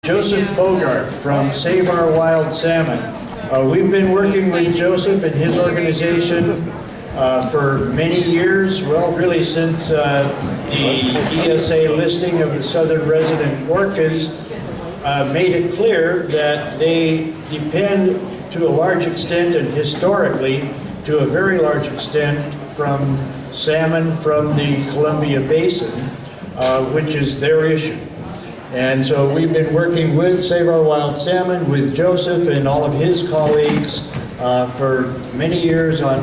Joseph Bogaard from Save Our Wild Salmon. We've been working with Joseph and his organization for many years, well, really since the ESA listing of the southern resident orcas made it clear that they depend to a large extent and historically to a very large extent from salmon from the Columbia Basin, which is their issue. And so we've been working with Save Our Wild Salmon, with Joseph and all of his colleagues for many years on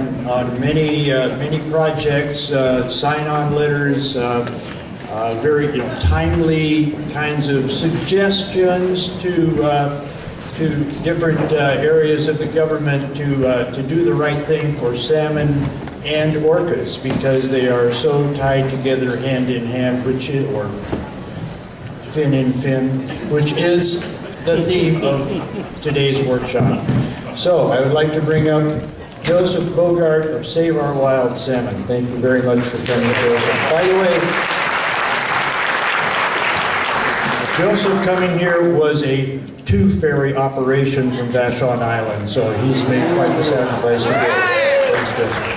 many projects, sign-on letters, very timely kinds of suggestions to different areas of the government to do the right thing for salmon and orcas, because they are so tied together hand in hand, or fin in fin, which is the theme of today's workshop. So I would like to bring up Joseph Bogaard of Save Our Wild Salmon. Thank you very much for coming to us. By the way, Joseph coming here was a two-ferry operation from Vashon Island, so he's made quite the sacrifice to go. Thanks, Joseph.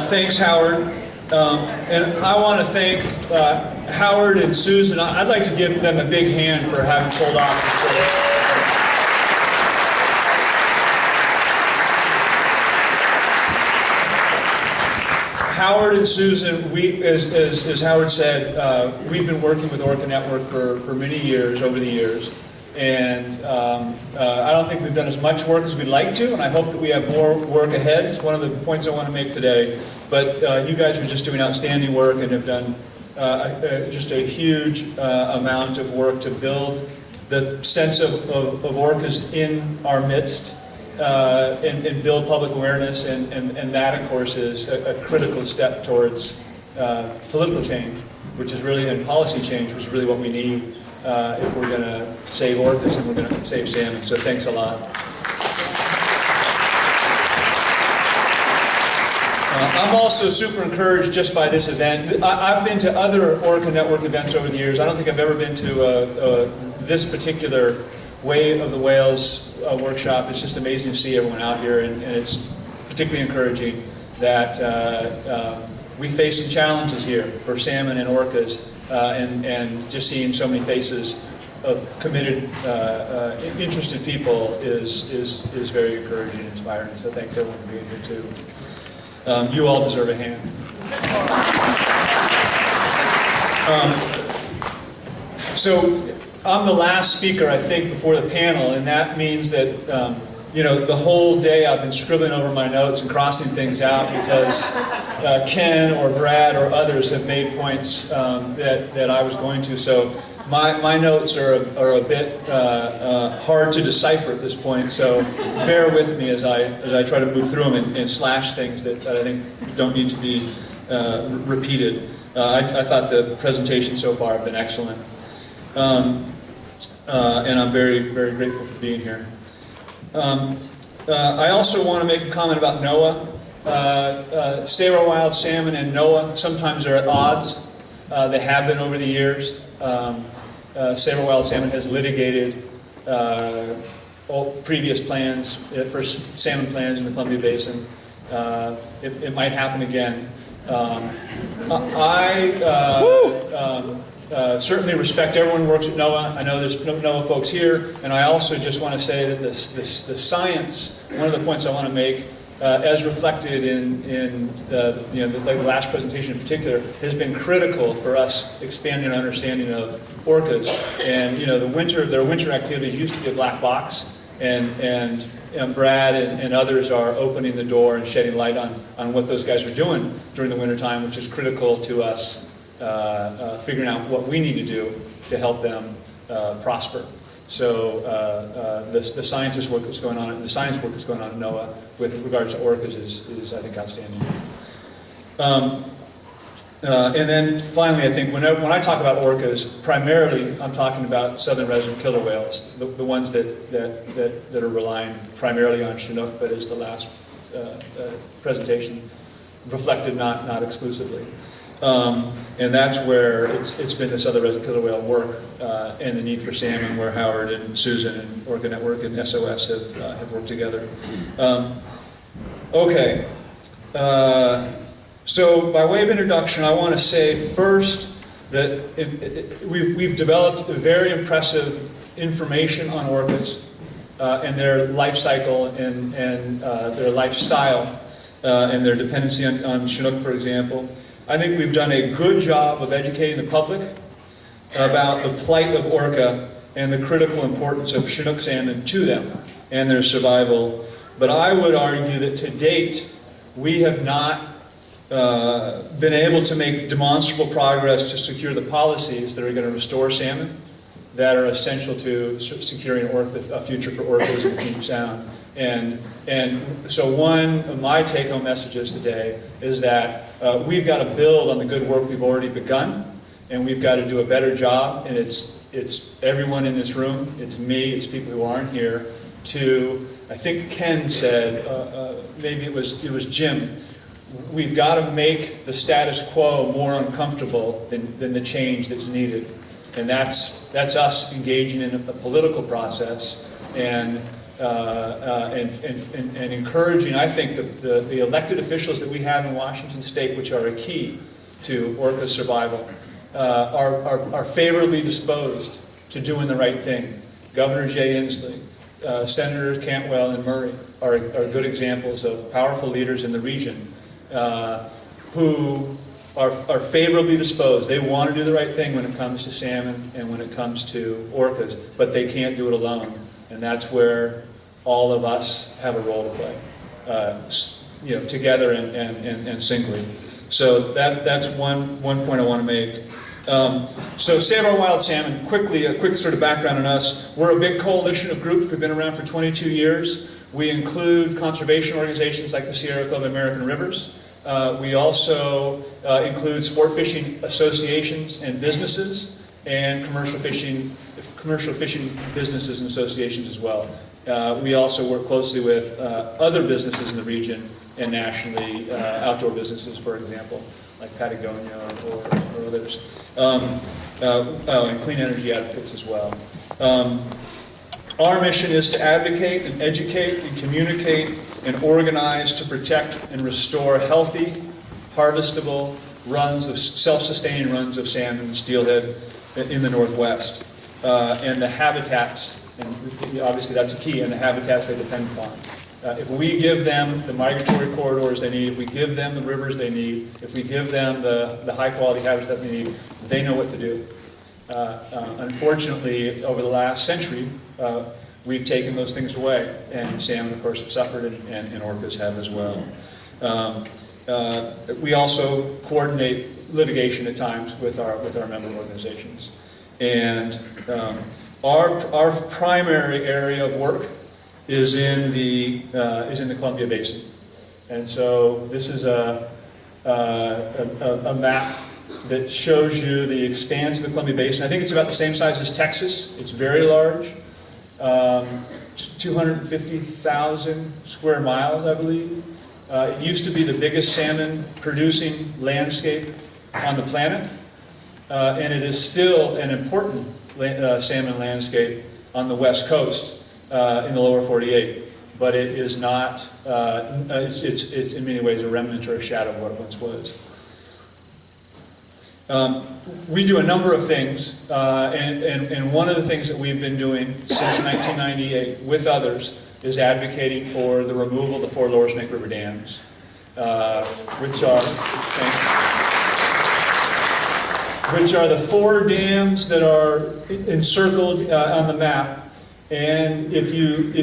Thanks, Howard. And I want to thank Howard and Susan. I'd like to give them a big hand for having pulled off this trip. Howard and Susan, as Howard said, we've been working with Orca Network for many years, over the years. And I don't think we've done as much work as we'd like to, and I hope that we have more work ahead. It's one of the points I want to make today. But you guys are just doing outstanding work and have done just a huge amount of work to build the sense of orcas in our midst and build public awareness. And that, of course, is a critical step towards political change, which is really, and policy change, which is really what we need if we're going to save orcas and we're going to save salmon. So thanks a lot. I'm also super encouraged just by this event. I've been to other Orca Network events over the years. I don't think I've ever been to this particular Way of the Whales workshop. It's just amazing to see everyone out here, and it's particularly encouraging that we face some challenges here for salmon and orcas, and just seeing so many faces of committed, interested people is very encouraging and inspiring. So thanks everyone for being here too. You all deserve a hand. So I'm the last speaker, I think, before the panel, and that means that the whole day I've been scribbling over my notes and crossing things out because Ken or Brad or others have made points that I was going to. So my notes are a bit hard to decipher at this point. So bear with me as I try to move through them and slash things that I think don't need to be repeated. I thought the presentations so far have been excellent. And I'm very, very grateful for being here. I also want to make a comment about NOAA. Save Our Wild Salmon and NOAA sometimes are at odds. They have been over the years. Save Our Wild Salmon has litigated previous plans, first salmon plans in the Columbia Basin. It might happen again. Certainly respect everyone who works at NOAA. I know there's NOAA folks here, and I also just want to say that the science, one of the points I want to make, as reflected in the last presentation in particular, has been critical for us expanding our understanding of orcas. And their winter activities used to be a black box, and Brad and others are opening the door and shedding light on what those guys are doing during the wintertime, which is critical to us figuring out what we need to do to help them prosper. So the scientist work that's going on, the science work that's going on in NOAA with regards to orcas is I think, outstanding. And then finally, I think when I talk about orcas, primarily I'm talking about southern resident killer whales, the ones that are relying primarily on Chinook, but as the last presentation reflected, not exclusively. And that's where it's been this other resident killer whale work and the need for salmon, where Howard and Susan and Orca Network and SOS have worked together. Okay. So by way of introduction, I want to say first that we've developed very impressive information on orcas and their life cycle and their lifestyle and their dependency on Chinook, for example. I think we've done a good job of educating the public about the plight of orca and the critical importance of Chinook salmon to them and their survival. But I would argue that to date, we have not been able to make demonstrable progress to secure the policies that are going to restore salmon, that are essential to securing a future for orcas in Puget Sound. And so one of my take-home messages today is that we've got to build on the good work we've already begun, and we've got to do a better job. And it's everyone in this room, it's me, it's people who aren't here, to, I think Ken said, maybe it was Jim, we've got to make the status quo more uncomfortable than the change that's needed. And that's us engaging in a political process and encouraging, I think, the elected officials that we have in Washington State, which are a key to orca survival, are favorably disposed to doing the right thing. Governor Jay Inslee, Senators Cantwell and Murray are good examples of powerful leaders in the region who are favorably disposed. They want to do the right thing when it comes to salmon and when it comes to orcas, but they can't do it alone. And that's where all of us have a role to play, together and singly. So that's one point I want to make. So Save Our Wild Salmon, quickly, a quick sort of background on us. We're a big coalition of groups. We've been around for 22 years. We include conservation organizations like the Sierra Club of American Rivers. We also include sport fishing associations and businesses, and commercial fishing businesses and associations as well. We also work closely with other businesses in the region and nationally, outdoor businesses, for example, like Patagonia or others, and clean energy advocates as well. Our mission is to advocate and educate and communicate and organize to protect and restore healthy, harvestable runs of self-sustaining runs of salmon and steelhead in the Northwest, and the habitats, and obviously that's a key, and the habitats they depend upon. If we give them the migratory corridors they need, if we give them the rivers they need, if we give them the high-quality habitat they need, they know what to do. Unfortunately, over the last century, we've taken those things away, and salmon, of course, have suffered, and orcas have as well. We also coordinate litigation at times with our member organizations, and our primary area of work is in the Columbia Basin, and so this is a map that shows you the expanse of the Columbia Basin. I think it's about the same size as Texas. It's very large, 250,000 square miles, I believe. It used to be the biggest salmon-producing landscape on the planet, and it is still an important salmon landscape on the West Coast in the lower 48. But it is not, it's in many ways a remnant or a shadow of what it once was. We do a number of things, and one of the things that we've been doing since 1998 with others is advocating for the removal of the 4 Lower Snake River dams, which are the 4 dams that are encircled on the map. And if you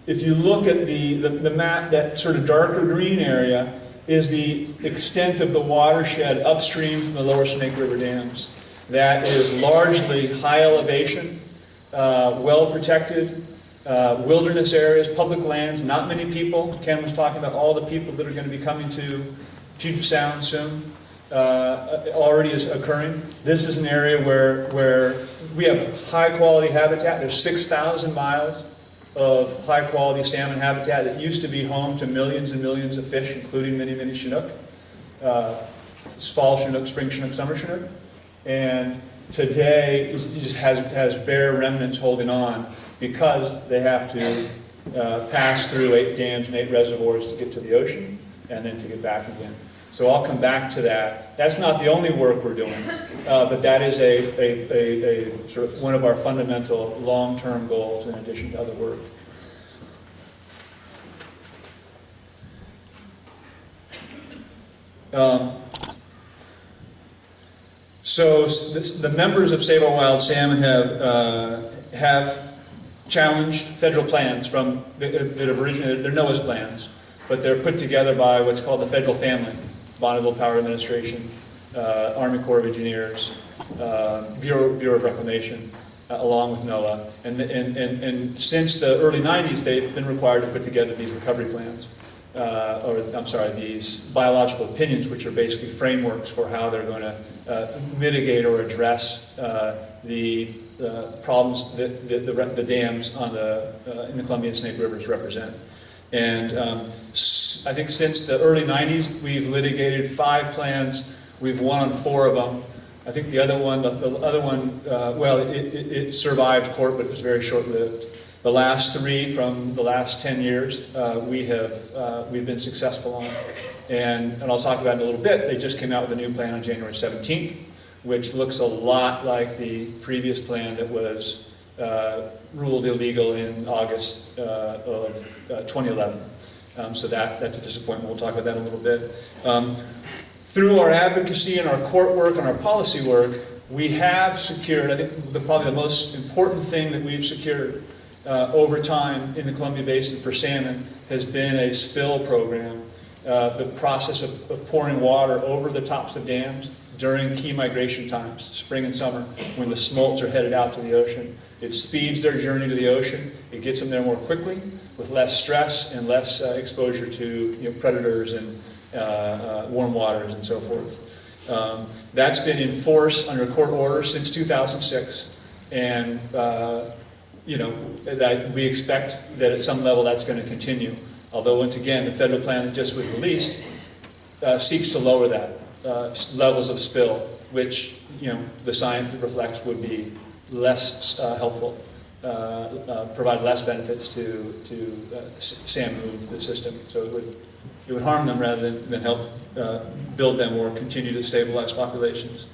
look at the map, that sort of darker green area is the extent of the watershed upstream from the Lower Snake River dams. That is largely high elevation, well protected, wilderness areas, public lands, not many people. Ken was talking about all the people that are going to be coming to Puget Sound soon. Already is occurring. This is an area where we have high quality habitat. There's 6,000 miles of high-quality salmon habitat that used to be home to millions and millions of fish, including many, many Chinook. Fall Chinook, spring Chinook, summer Chinook. And today, it just has bare remnants holding on because they have to pass through 8 dams and 8 reservoirs to get to the ocean and then to get back again. So I'll come back to that. That's not the only work we're doing, but that is a sort of one of our fundamental long-term goals in addition to other work. So the members of Save Our Wild Salmon have challenged federal plans that have originated. They're NOAA's plans, but they're put together by what's called the federal family: Bonneville Power Administration, Army Corps of Engineers, Bureau of Reclamation, along with NOAA. And since the early 90s, they've been required to put together these recovery plans. These biological opinions, which are basically frameworks for how they're going to mitigate or address the problems that the dams on in the Columbia and Snake Rivers represent. And I think since the early 90s, we've litigated 5 plans. We've won on 4 of them. I think the other one, it survived court, but it was very short-lived. The last 3 from the last 10 years, we've been successful on. And I'll talk about it in a little bit. They just came out with a new plan on January 17th, which looks a lot like the previous plan that was ruled illegal in August of 2011. So that's a disappointment. We'll talk about that in a little bit. Through our advocacy and our court work and our policy work, we have secured, I think probably the most important thing that we've secured over time in the Columbia Basin for salmon has been a spill program. The process of pouring water over the tops of dams during key migration times, spring and summer, when the smolts are headed out to the ocean. It speeds their journey to the ocean. It gets them there more quickly, with less stress and less exposure to predators and warm waters and so forth. That's been in force under court order since 2006, and that we expect that at some level that's going to continue. Although, once again, the federal plan that just was released seeks to lower that levels of spill, which the science reflects would be less helpful, provide less benefits to salmon move the system. So it would harm them rather than help build them or continue to stabilize populations.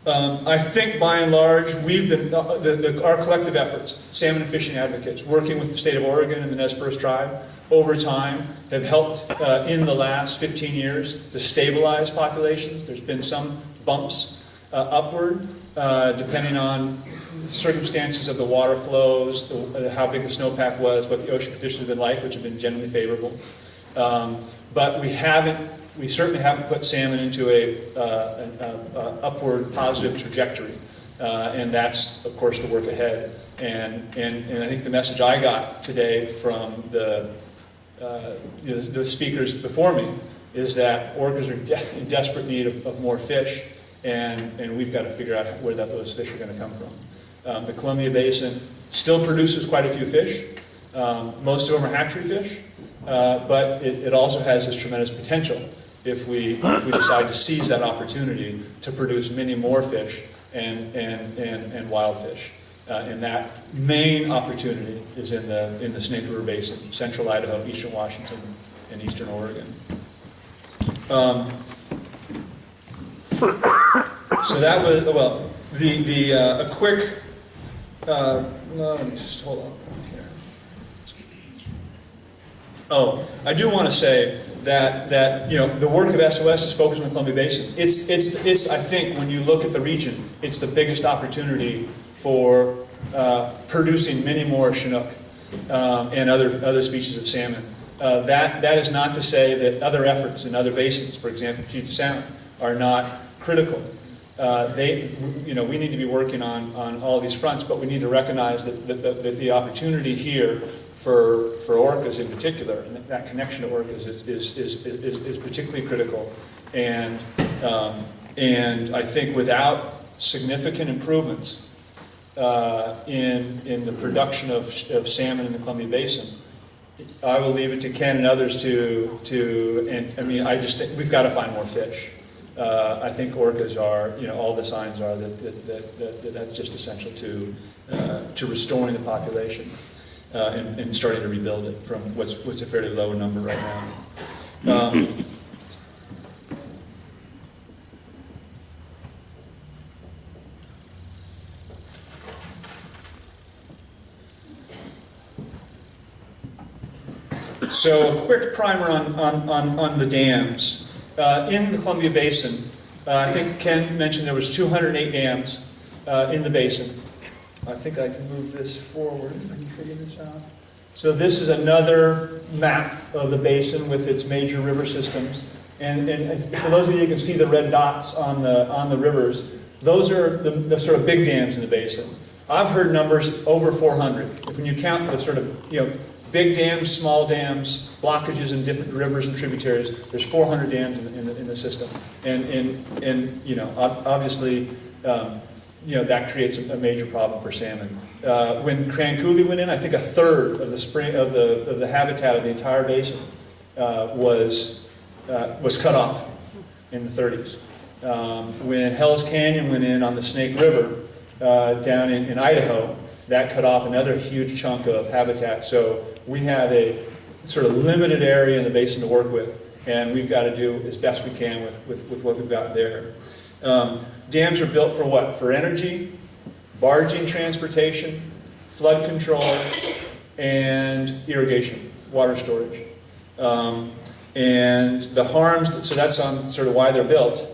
I think by and large, we've been, our collective efforts, salmon and fishing advocates, working with the state of Oregon and the Nez Perce tribe, over time have helped in the last 15 years to stabilize populations. There's been some bumps upward, depending on the circumstances of the water flows, how big the snowpack was, what the ocean conditions have been like, which have been generally favorable. But we certainly haven't put salmon into an upward positive trajectory. And that's, of course, the work ahead. And I think the message I got today from the speakers before me is that orcas are in desperate need of more fish, and we've got to figure out where those fish are going to come from. The Columbia Basin still produces quite a few fish. Most of them are hatchery fish, but it also has this tremendous potential if we decide to seize that opportunity to produce many more fish and wild fish. And that main opportunity is in the Snake River Basin, central Idaho, eastern Washington, and eastern Oregon. So that was, well, a quick, no, let me just hold on here. Oh, I do want to say that the work of SOS is focused on the Columbia Basin. It's I think when you look at the region, it's the biggest opportunity for producing many more Chinook and other species of salmon. That is not to say that other efforts in other basins, for example, Puget Sound, are not critical. We need to be working on all these fronts, but we need to recognize that the opportunity here for orcas in particular, and that connection to orcas is particularly critical. And I think without significant improvements in the production of salmon in the Columbia Basin, I will leave it to Ken and others and I mean, I just think we've got to find more fish. I think orcas are, all the signs are that that's just essential to restoring the population and starting to rebuild it from what's a fairly low number right now. So a quick primer on the dams. In the Columbia Basin, I think Ken mentioned there was 208 dams in the basin. I think I can move this forward if I can figure this out. So this is another map of the basin with its major river systems. And for those of you who can see the red dots on the rivers, those are the sort of big dams in the basin. I've heard numbers over 400. When you count the sort of, big dams, small dams, blockages in different rivers and tributaries, there's 400 dams in the system. And obviously, that creates a major problem for salmon. When Coulee went in, I think a third of the habitat of the entire basin was cut off in the 30s. When Hell's Canyon went in on the Snake River down in Idaho, that cut off another huge chunk of habitat. So we have a sort of limited area in the basin to work with, and we've got to do as best we can with what we've got there. Dams are built for what? For energy, barging transportation, flood control, and irrigation, water storage. And the harms, so that's on sort of why they're built.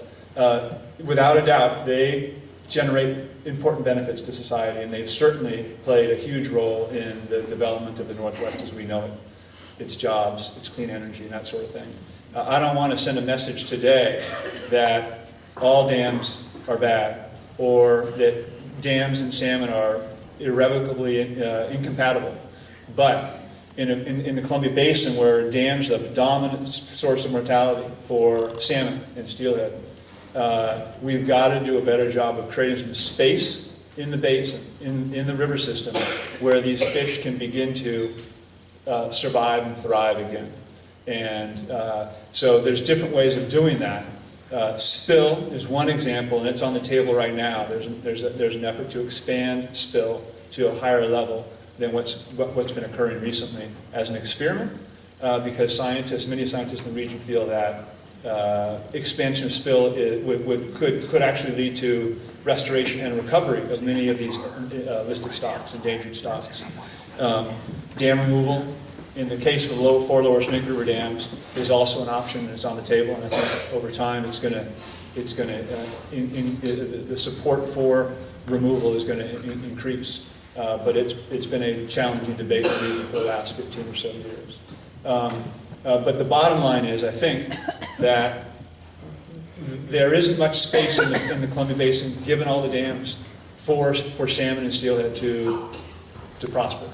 Without a doubt, they generate important benefits to society, and they've certainly played a huge role in the development of the Northwest as we know it. Its jobs, its clean energy, and that sort of thing. I don't want to send a message today that all dams are bad, or that dams and salmon are irrevocably incompatible. But in the Columbia Basin, where dams are the dominant source of mortality for salmon and steelhead, we've got to do a better job of creating some space in the basin, in the river system, where these fish can begin to survive and thrive again. And so there's different ways of doing that. Spill is one example, and it's on the table right now. There's an effort to expand spill to a higher level than what's been occurring recently as an experiment, because many scientists in the region feel that expansion of spill could actually lead to restoration and recovery of many of these listed stocks, endangered stocks. Dam removal, in the case of the four lower Snake River dams, is also an option, and it's on the table. And I think over time, the support for removal is going to increase. But it's been a challenging debate for the last 15 or so years. But the bottom line is, I think, that there isn't much space in the Columbia Basin, given all the dams, for salmon and steelhead to prosper,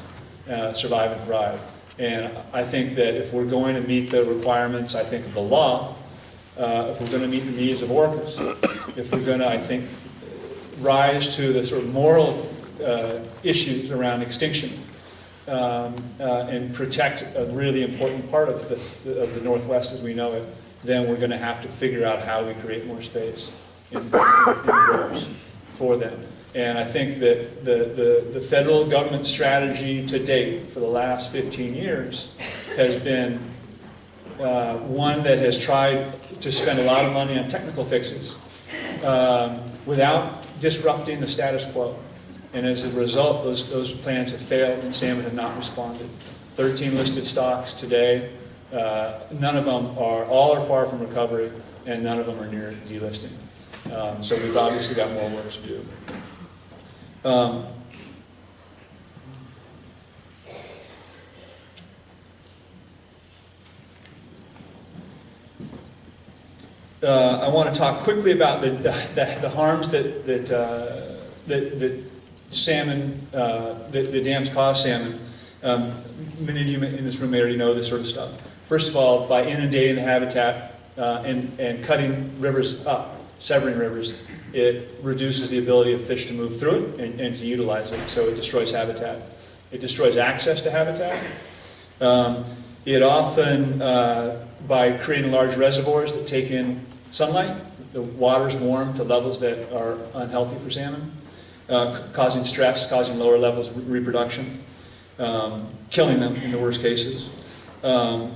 survive and thrive. And I think that if we're going to meet the requirements, I think, of the law, if we're going to meet the needs of orcas, if we're going to, I think, rise to the sort of moral issues around extinction, and protect a really important part of the Northwest as we know it, then we're going to have to figure out how we create more space in the rivers for them. And I think that the federal government strategy to date for the last 15 years has been one that has tried to spend a lot of money on technical fixes without disrupting the status quo. And as a result, those plans have failed, and salmon have not responded. 13 listed stocks today. None of them all are far from recovery, and none of them are near delisting. So we've obviously got more work to do. I want to talk quickly about the harms that salmon, the dams cause salmon. Many of you in this room may already know this sort of stuff. First of all, by inundating the habitat and cutting rivers up, severing rivers, it reduces the ability of fish to move through it and to utilize it, so it destroys habitat. It destroys access to habitat. It often, by creating large reservoirs that take in sunlight, the water's warm to levels that are unhealthy for salmon, causing stress, causing lower levels of reproduction, killing them in the worst cases. The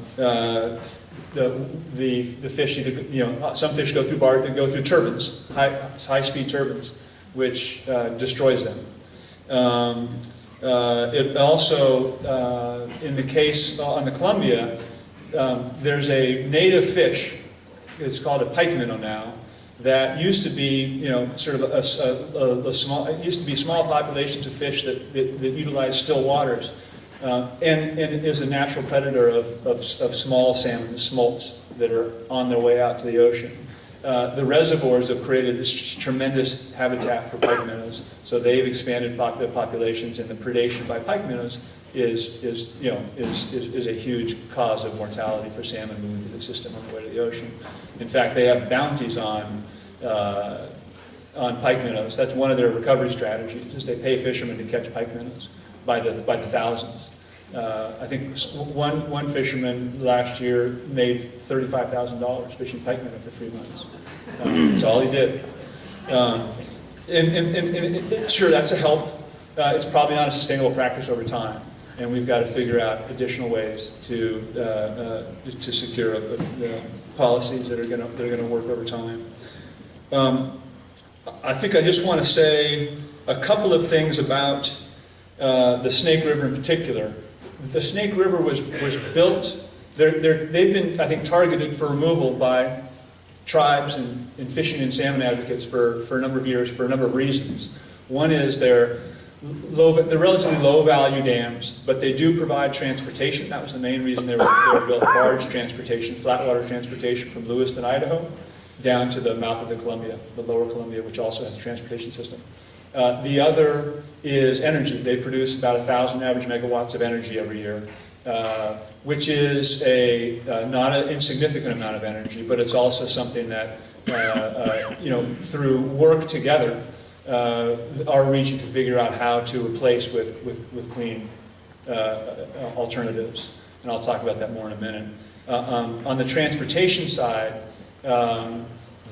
fish, some fish go through turbines, high-speed turbines, which destroys them. It also, in the case on the Columbia, there's a native fish. It's called a pike minnow now. That used to be, sort of a small. It used to be small populations of fish that utilize still waters, and it is a natural predator of small salmon, the smolts that are on their way out to the ocean. The reservoirs have created this tremendous habitat for pike minnows, so they've expanded their populations, and the predation by pike minnows is a huge cause of mortality for salmon moving through the system on the way to the ocean. In fact, they have bounties on pike minnows. That's one of their recovery strategies, is they pay fishermen to catch pike minnows by the thousands. I think one fisherman last year made $35,000 fishing pike minnow for 3 months. That's all he did. Sure, that's a help. It's probably not a sustainable practice over time, and we've got to figure out additional ways to secure policies that are going to work over time. I think I just want to say a couple of things about the Snake River in particular. The Snake River was built. They've been, I think, targeted for removal by tribes and fishing and salmon advocates for a number of years for a number of reasons. One is they're relatively low-value dams, but they do provide transportation. That was the main reason they were built: barge transportation, flatwater transportation from Lewiston, Idaho, down to the mouth of the Columbia, the lower Columbia, which also has a transportation system. The other is energy. They produce about 1,000 average megawatts of energy every year, which is not an insignificant amount of energy, but it's also something that, through work together, our region can figure out how to replace with clean alternatives. And I'll talk about that more in a minute. On the transportation side,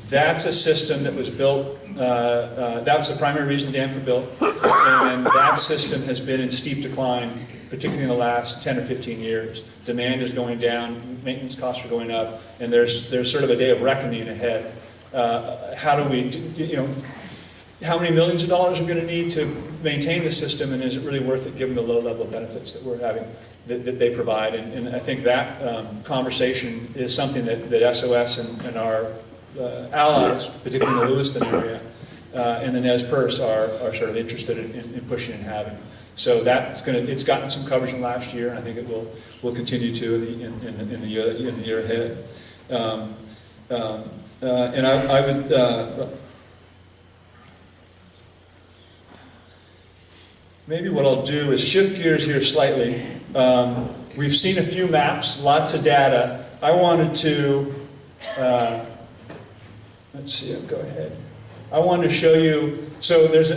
that's a system that was built, that was the primary reason dams were built, and that system has been in steep decline, particularly in the last 10 or 15 years. Demand is going down, maintenance costs are going up, and there's sort of a day of reckoning ahead. How many millions of dollars are we going to need to maintain the system, and is it really worth it given the low level of benefits that we're having, that they provide? And I think that conversation is something that SOS and our allies, particularly in the Lewiston area, and the Nez Perce are sort of interested in pushing and having. So it's gotten some coverage in last year, and I think it will continue to in the year ahead. And I would maybe what I'll do is shift gears here slightly. We've seen a few maps, lots of data. I wanted to let's see. Go ahead. I wanted to show you. So there's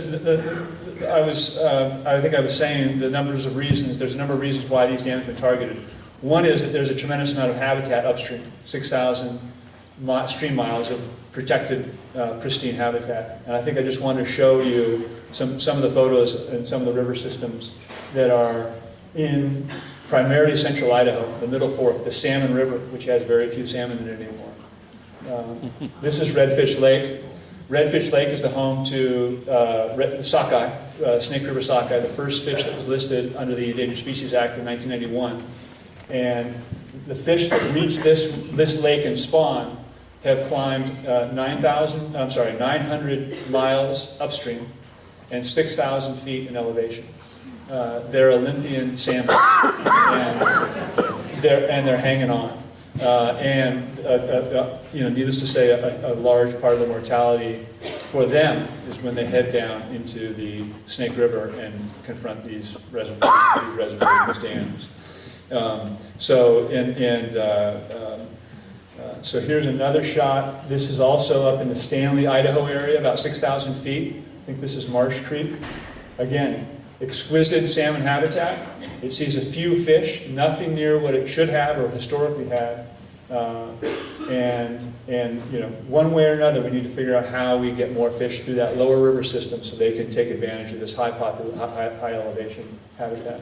I think I was saying the numbers of reasons. There's a number of reasons why these dams have been targeted. One is that there's a tremendous amount of habitat upstream, 6,000 stream miles of protected, pristine habitat. And I think I just wanted to show you some of the photos and some of the river systems that are in primarily central Idaho, the Middle Fork, the Salmon River, which has very few salmon in it anymore. This is Redfish Lake. Redfish Lake is the home to the sockeye, Snake River sockeye, the first fish that was listed under the Endangered Species Act in 1991. And the fish that reach this lake and spawn have climbed 900 miles upstream and 6,000 feet in elevation. They're Olympian salmon, and they're hanging on. Needless to say, a large part of the mortality for them is when they head down into the Snake River and confront these reservoirs, these dams. So here's another shot. This is also up in the Stanley, Idaho area, about 6,000 feet. I think this is Marsh Creek. Again, exquisite salmon habitat. It sees a few fish, nothing near what it should have or historically had. And you know, one way or another, we need to figure out how we get more fish through that lower river system so they can take advantage of this high elevation habitat.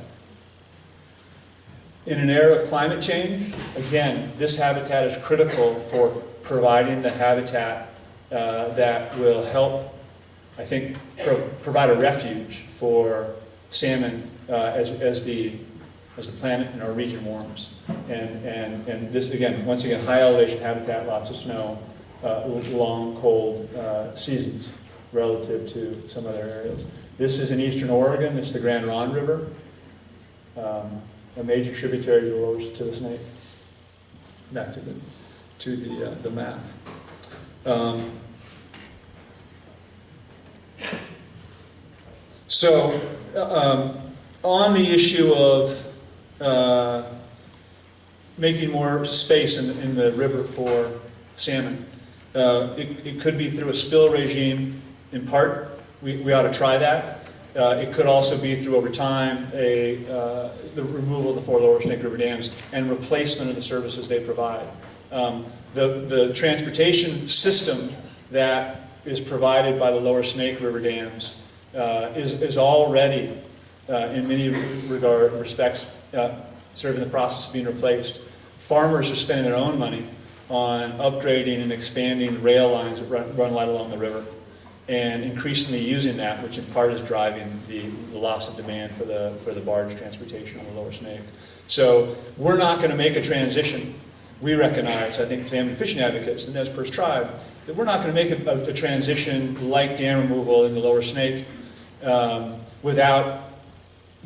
In an era of climate change, again, this habitat is critical for providing the habitat that will help, I think, provide a refuge for salmon as the planet and our region warms. And this, again, once again, high elevation habitat, lots of snow, long, cold seasons relative to some other areas. This is in eastern Oregon. This is the Grand Ronde River, a major tributary to the Snake. Back to the map. On the issue of making more space in the river for salmon, it could be through a spill regime in part. We ought to try that. It could also be through, over time, the removal of the 4 lower Snake River dams and replacement of the services they provide. The transportation system that is provided by the lower Snake River dams is already, in many respects, sort of in the process of being replaced. Farmers are spending their own money on upgrading and expanding the rail lines that run right along the river, and increasingly using that, which in part is driving the loss of demand for the barge transportation on the lower Snake. So we're not going to make a transition. We recognize, I think, salmon fishing advocates and Nez Perce Tribe, that we're not going to make a transition like dam removal in the lower Snake without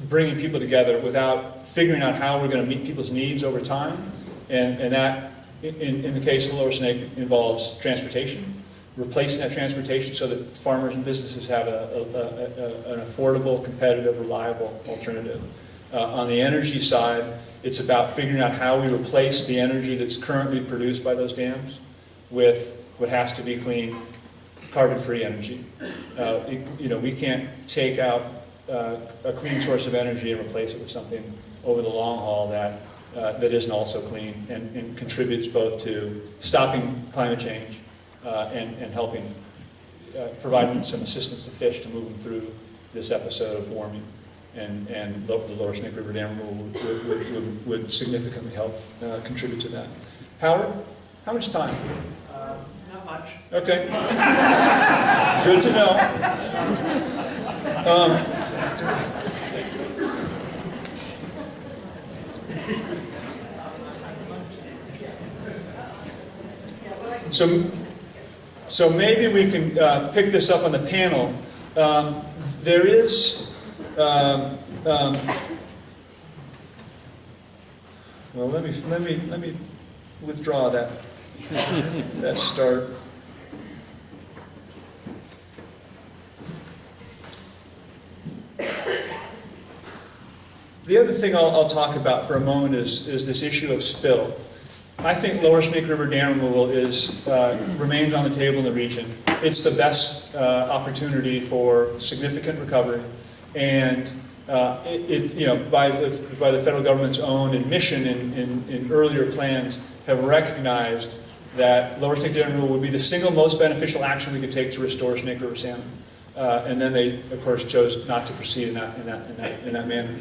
bringing people together, without figuring out how we're going to meet people's needs over time. And that, in the case of the lower Snake, involves transportation, replacing that transportation so that farmers and businesses have an affordable, competitive, reliable alternative. On the energy side, it's about figuring out how we replace the energy that's currently produced by those dams with what has to be clean, carbon-free energy. We can't take out a clean source of energy and replace it with something over the long haul that isn't also clean and contributes both to stopping climate change and helping providing some assistance to fish to move them through this episode of warming. And the lower Snake River dam removal would significantly help contribute to that. Howard, how much time? Not much. Okay. Good to know. So maybe we can pick this up on the panel. There is. Well, let me withdraw that start. The other thing I'll talk about for a moment is this issue of spill. I think lower Snake River dam removal remains on the table in the region. It's the best opportunity for significant recovery. And by the federal government's own admission in earlier plans, have recognized that lower Snake dam removal would be the single most beneficial action we could take to restore Snake River salmon. And then they, of course, chose not to proceed in that manner.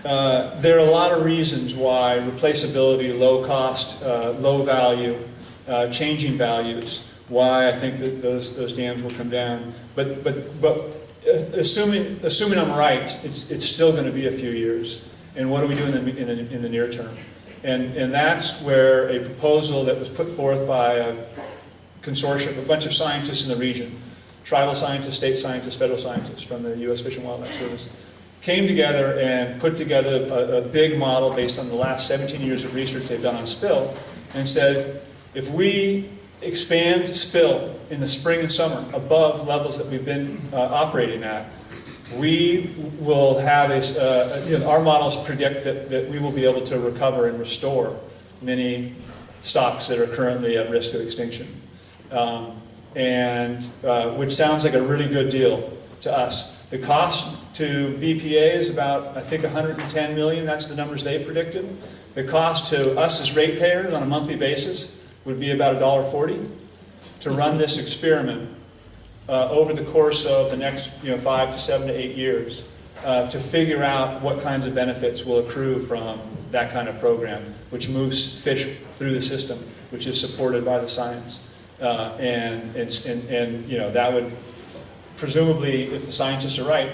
There are a lot of reasons why replaceability, low cost, low value, changing values, why I think that those dams will come down. But assuming I'm right, it's still going to be a few years. And what do we do in the near term? And that's where a proposal that was put forth by a consortium, a bunch of scientists in the region, tribal scientists, state scientists, federal scientists from the U.S. Fish and Wildlife Service, came together and put together a big model based on the last 17 years of research they've done on spill, and said, if we expand spill in the spring and summer above levels that we've been operating at, we will have our models predict that we will be able to recover and restore many stocks that are currently at risk of extinction. Which sounds like a really good deal to us. The cost to BPA is about, I think, $110 million. That's the numbers they've predicted. The cost to us as ratepayers on a monthly basis would be about $1.40 to run this experiment over the course of the next 5 to 7 to 8 years to figure out what kinds of benefits will accrue from that kind of program, which moves fish through the system, which is supported by the science. That would presumably, if the scientists are right,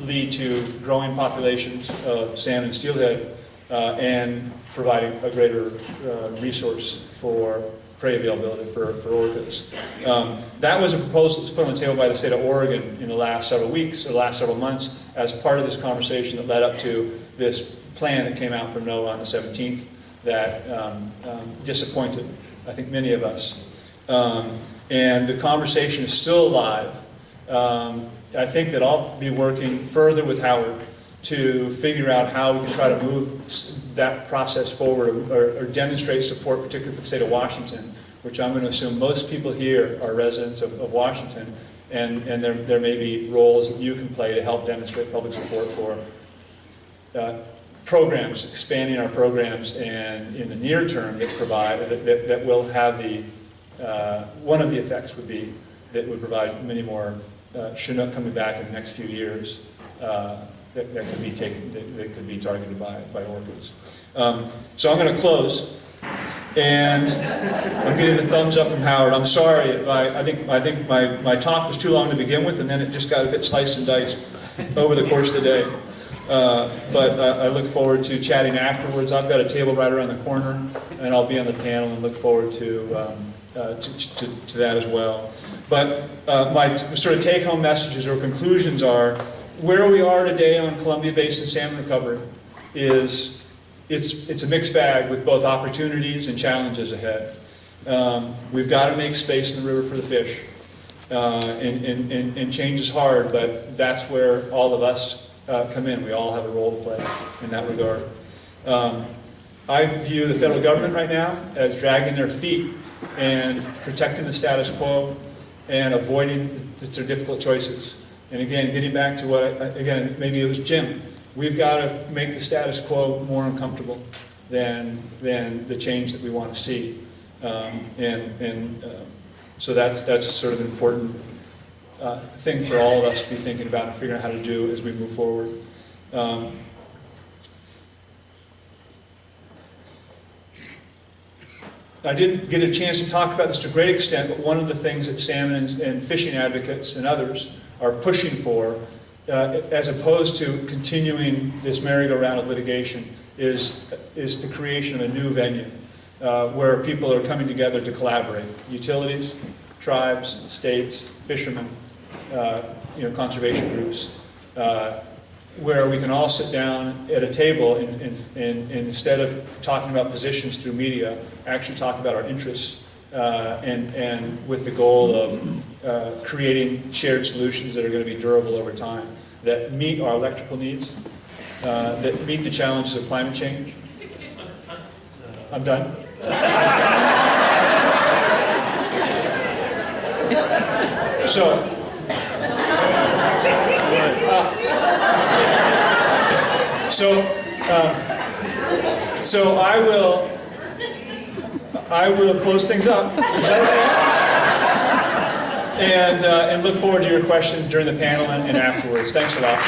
lead to growing populations of salmon and steelhead and providing a greater resource for prey availability for orcas. That was a proposal that was put on the table by the state of Oregon in the last several weeks, or the last several months, as part of this conversation that led up to this plan that came out from NOAA on the 17th that disappointed, I think, many of us. And the conversation is still alive. I think that I'll be working further with Howard to figure out how we can try to move that process forward or demonstrate support, particularly for the state of Washington, which I'm going to assume most people here are residents of Washington, and there may be roles that you can play to help demonstrate public support for programs, expanding our programs, and in the near term that will have one of the effects would be that would provide many more Chinook coming back in the next few years that could be targeted by orcas. So I'm going to close, and I'm getting the thumbs up from Howard. I'm sorry, I think my talk was too long to begin with, and then it just got a bit sliced and diced over the course of the day. But I look forward to chatting afterwards. I've got a table right around the corner, and I'll be on the panel and look forward to that as well. But my sort of take-home messages or conclusions are, where we are today on Columbia Basin salmon recovery is it's a mixed bag with both opportunities and challenges ahead. We've got to make space in the river for the fish, and change is hard, but that's where all of us come in. We all have a role to play in that regard. I view the federal government right now as dragging their feet and protecting the status quo and avoiding the difficult choices. And again, getting back to maybe it was Jim, we've got to make the status quo more uncomfortable than the change that we want to see. So that's sort of an important thing for all of us to be thinking about and figuring out how to do as we move forward. I didn't get a chance to talk about this to a great extent, but one of the things that salmon and fishing advocates and others are pushing for, as opposed to continuing this merry-go-round of litigation, is the creation of a new venue where people are coming together to collaborate. Utilities, tribes, states, fishermen, conservation groups, where we can all sit down at a table and instead of talking about positions through media, actually talk about our interests and with the goal of creating shared solutions that are going to be durable over time, that meet our electrical needs, that meet the challenges of climate change. I'm done. So I will close things up. Is that okay? And look forward to your questions during the panel and afterwards. Thanks a lot.